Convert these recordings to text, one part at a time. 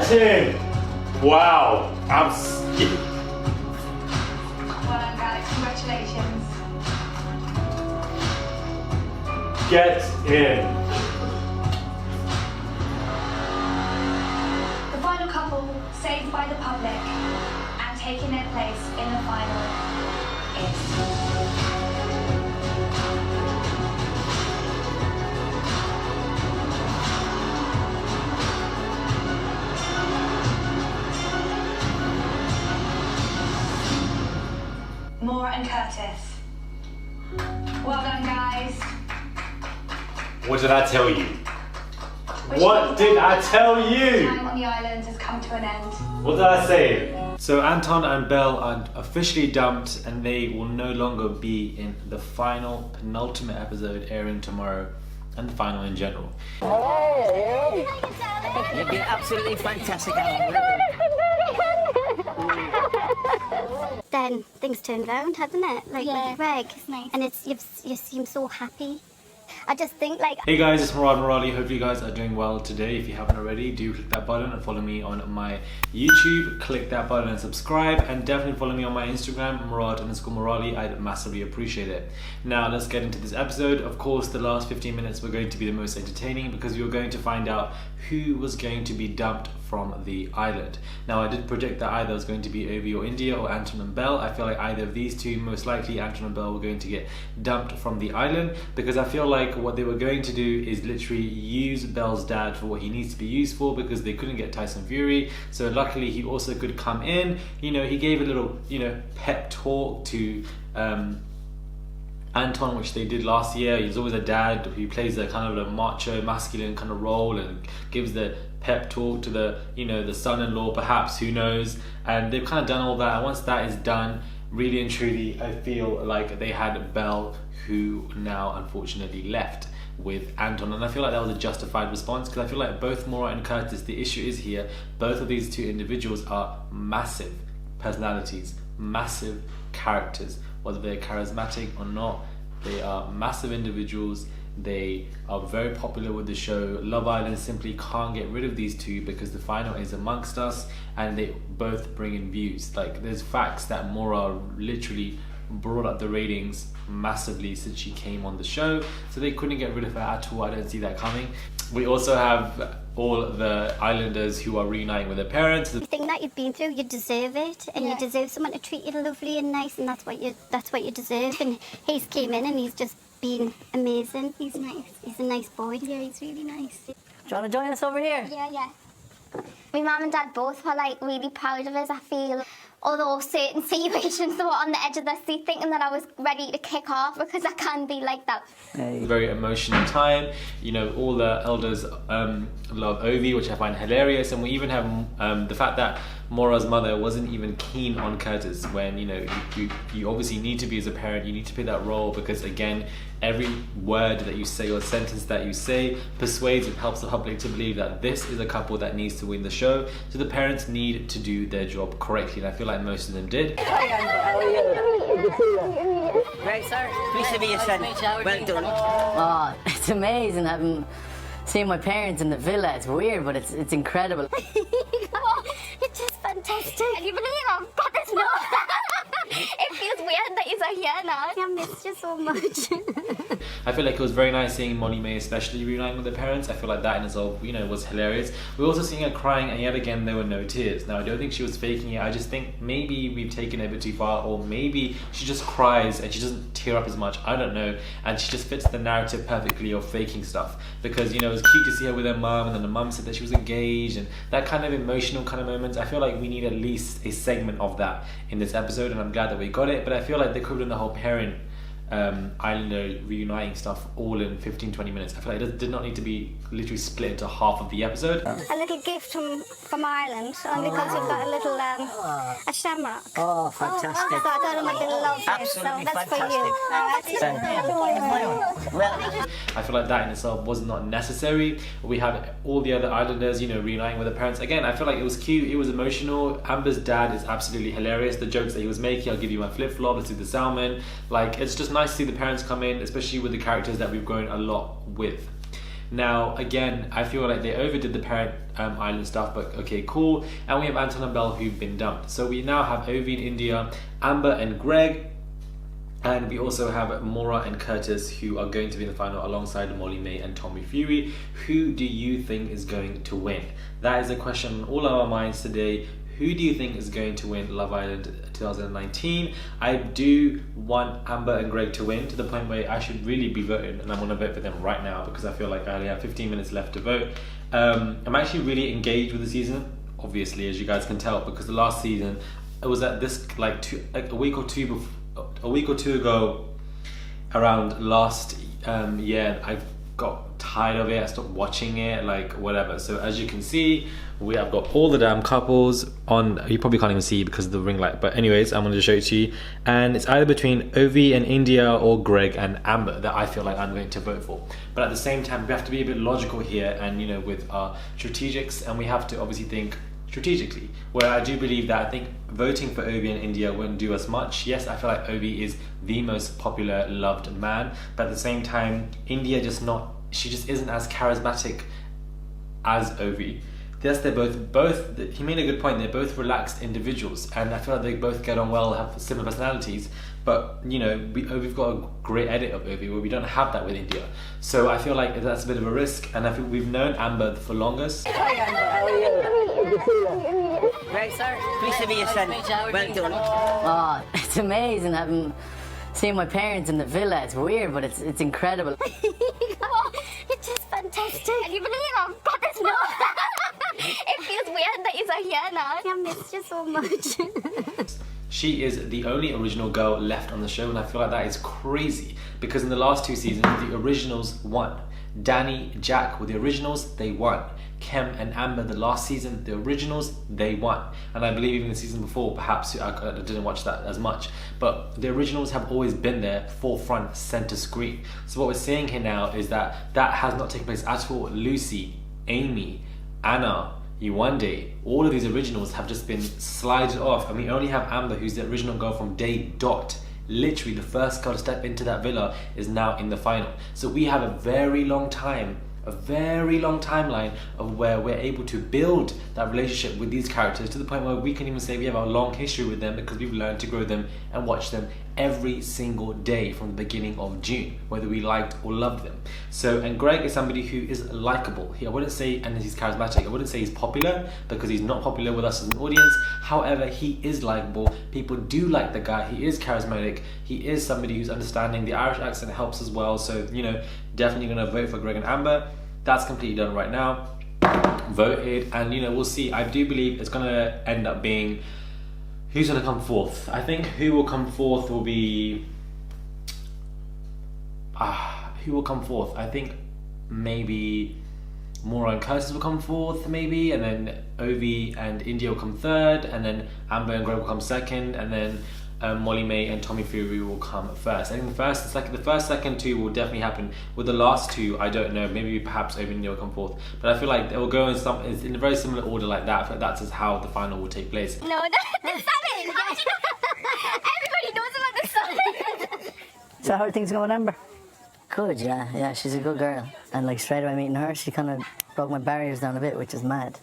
Get in! Wow, I'm Well done, guys. Congratulations. Get in. The final couple saved by the public and taking their place in the final is... Maura and Curtis. Well done, guys. What did I tell you? What did I tell you? Time on the island has come to an end. What did I say? So Anton and Belle are officially dumped and they will no longer be in the final penultimate episode airing tomorrow and the final in general. You've been absolutely fantastic, Alan. Then things turned round, hasn't it? Like with Greg. It's nice. And you seem so happy. I just think like... Hey guys, it's Murad Murali. Hope you guys are doing well today. If you haven't already, do click that button and follow me on my YouTube. Click that button and subscribe, and definitely follow me on my Instagram, Murad_Murali. I'd massively appreciate it. Now let's get into this episode. Of course, the last 15 minutes were going to be the most entertaining because we were going to find out who was going to be dumped from the island. Now I did predict that either it was going to be Ovi or India or Anton and Belle. I feel like either of these two, most likely Anton and Belle, were going to get dumped from the island because I feel like what they were going to do is literally use Belle's dad for what he needs to be used for because they couldn't get Tyson Fury. So luckily he also could come in. You know, he gave a little, pep talk to Anton, which they did last year. He's always a dad who plays a kind of a macho, masculine kind of role and gives the pep talk to the, the son-in-law, perhaps, who knows. And they've kind of done all that. And once that is done, really and truly, I feel like they had Belle, who now unfortunately left with Anton. And I feel like that was a justified response because I feel like both Maura and Curtis, the issue is here, both of these two individuals are massive personalities, massive characters. Whether they're charismatic or not, they are massive individuals. They are very popular with the show. Love Island simply can't get rid of these two because the final is amongst us and they both bring in views. Like, there's facts that Maura literally brought up the ratings massively since she came on the show, so they couldn't get rid of her at all. I don't see that coming. We also have all the islanders who are reuniting with their parents. The thing that you've been through, you deserve it, and you deserve someone to treat you lovely and nice, and that's what you deserve. And he's came in and he's just been amazing. He's nice. He's a nice boy. Yeah, he's really nice. Do you want to join us over here? Yeah. My mum and dad both were like really proud of us, I feel. Although certain situations they were on the edge of their seat thinking that I was ready to kick off because I can be like that. Very emotional time. All the elders love Ovi, which I find hilarious, and we even have the fact that Maura's mother wasn't even keen on Curtis when, you obviously need to be, as a parent, you need to play that role because, again, every word that you say or sentence that you say persuades and helps the public to believe that this is a couple that needs to win the show. So the parents need to do their job correctly, and I feel like most of them did. How are you? Great, sir. Pleased to meet you, son. Well done. Oh, it's amazing having seen my parents in the villa. It's weird, but it's incredible. It's just fantastic. Can you believe I've got this now? It feels weird that you're here now. I missed you so much. I feel like it was very nice seeing Molly May especially reuniting with her parents. I feel like that in itself, was hilarious. We also seeing her crying, and yet again there were no tears. Now I don't think she was faking it. I just think maybe we've taken it a bit too far, or maybe she just cries and she doesn't tear up as much. I don't know. And she just fits the narrative perfectly of faking stuff because it was cute to see her with her mum, and then the mum said that she was engaged, and that kind of emotional kind of moments. I feel like we need at least a segment of that in this episode, and I'm glad that we got it. But I feel like they could have done the whole parent Islander reuniting stuff all in 15-20 minutes. I feel like it did not need to be literally split into half of the episode. A little gift from Ireland, only because we've got a little a shamrock. Oh, fantastic. So I thought it might be lovely. So that's for you. Well, I feel like that in itself was not necessary. We had all the other islanders, reuniting with their parents. Again, I feel like it was cute, it was emotional. Amber's dad is absolutely hilarious. The jokes that he was making, I'll give you my flip-flop, let's do the salmon. Like, it's just nice to see the parents come in, especially with the characters that we've grown a lot with. Now, again, I feel like they overdid the parent island stuff, but okay, cool. And we have Anton and Belle who've been dumped. So we now have Ovi and India, Amber and Greg, and we also have Maura and Curtis who are going to be in the final alongside Molly May and Tommy Fury. Who do you think is going to win? That is a question on all our minds today. Who do you think is going to win Love Island 2019? I do want Amber and Greg to win, to the point where I should really be voting, and I'm going to vote for them right now because I feel like I only have 15 minutes left to vote. I'm actually really engaged with the season, obviously, as you guys can tell, because the last season, it was at this a week or two ago, around last year, I got tired of it. I stopped watching it, like whatever. So as you can see, we have got all the damn couples on. You probably can't even see because of the ring light, but anyways, I'm going to show it to you. And it's either between Ovi and India or Greg and Amber that I feel like I'm going to vote for. But at the same time, we have to be a bit logical here, and you know, with our strategics, and we have to obviously think strategically, where I do believe that I think voting for Ovi and India wouldn't do as much. Yes, I feel like Ovi is the most popular, loved man, but at the same time, India she just isn't as charismatic as Ovi. Yes, they're both, he made a good point, they're both relaxed individuals, and I feel like they both get on well, have similar personalities, but you know, we've got a great edit of Ovi where we don't have that with India. So I feel like that's a bit of a risk, and I feel we've known Amber for longest. Hi Amber, how are you? Great, sir. Pleased to meet you, son. Well done. Oh, it's amazing having seen my parents in the villa. It's weird, but it's incredible. It's just fantastic. Can you believe I've got this now? It feels weird that you're here now. I missed you so much. She is the only original girl left on the show, and I feel like that is crazy because in the last two seasons, the originals won. Danny, Jack were the originals, they won. Kem and Amber, the last season, the originals, they won. And I believe even the season before, perhaps I didn't watch that as much, but the originals have always been there, forefront, center screen. So what we're seeing here now is that has not taken place at all. Lucy, Amy, Anna, Yuande, all of these originals have just been slided off, and we only have Amber, who's the original girl from day dot. Literally the first girl to step into that villa is now in the final. So we have a very long timeline of where we're able to build that relationship with these characters to the point where we can even say we have a long history with them because we've learned to grow them and watch them every single day from the beginning of June, whether we liked or loved them. So, and Greg is somebody who is likable. I wouldn't say, and he's charismatic, I wouldn't say he's popular because he's not popular with us as an audience. However, he is likable. People do like the guy. He is charismatic. He is somebody who's understanding. The Irish accent helps as well. So, you know, definitely gonna vote for Greg and Amber. That's completely done right now. Voted, and you know, we'll see. I do believe it's gonna end up being who's gonna come forth. I think who will come forth will be who will come forth. I think maybe Maura and Curtis will come forth, maybe, and then Ovi and India will come third, and then Amber and Greg will come second, and then Molly May and Tommy Fury will come first. I think the first, second two will definitely happen. With the last two, I don't know. Maybe perhaps Ovi and India will come forth, but I feel like it will go in a very similar order like that. I feel like that's just how the final will take place. No, that's salmon. Everybody knows about the salmon. So how are things going, Amber? Good, yeah, she's a good girl. And like straight away meeting her, she kind of broke my barriers down a bit, which is mad.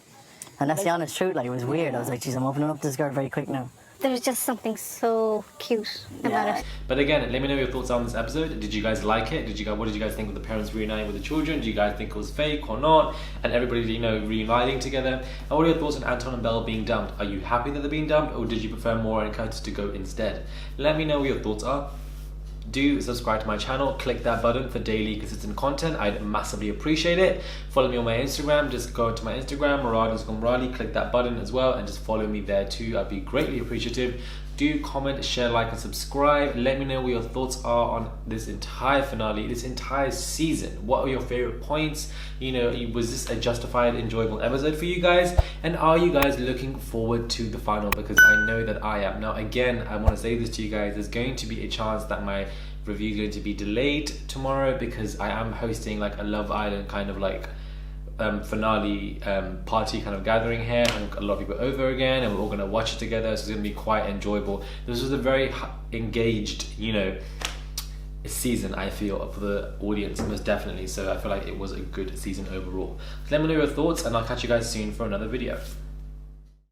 And that's the honest truth, like it was weird. I was like, geez, I'm opening up to this girl very quick now. There was just something so cute about it. But again, let me know your thoughts on this episode. Did you guys like it? What did you guys think of the parents reuniting with the children? Do you guys think it was fake or not? And everybody, you know, reuniting together. And what are your thoughts on Anton and Belle being dumped? Are you happy that they're being dumped, or did you prefer Maura and Curtis to go instead? Let me know what your thoughts are. Do subscribe to my channel, click that button for daily consistent content. I'd massively appreciate it. Follow me on my Instagram, just go to my Instagram, Murad_Murali, click that button as well, and just follow me there too. I'd be greatly appreciative. Do comment, share, like, and subscribe. Let me know what your thoughts are on this entire finale, this entire season. What are your favorite points? You know, was this a justified, enjoyable episode for you guys? And are you guys looking forward to the final? Because I know that I am. Now, again, I want to say this to you guys. There's going to be a chance that my review is going to be delayed tomorrow because I am hosting like a Love Island kind of like finale party kind of gathering here, and a lot of people over again, and we're all going to watch it together, so it's going to be quite enjoyable. This was a very engaged, you know, season, I feel, for the audience, most definitely. So I feel like it was a good season overall. So let me know your thoughts, and I'll catch you guys soon for another video.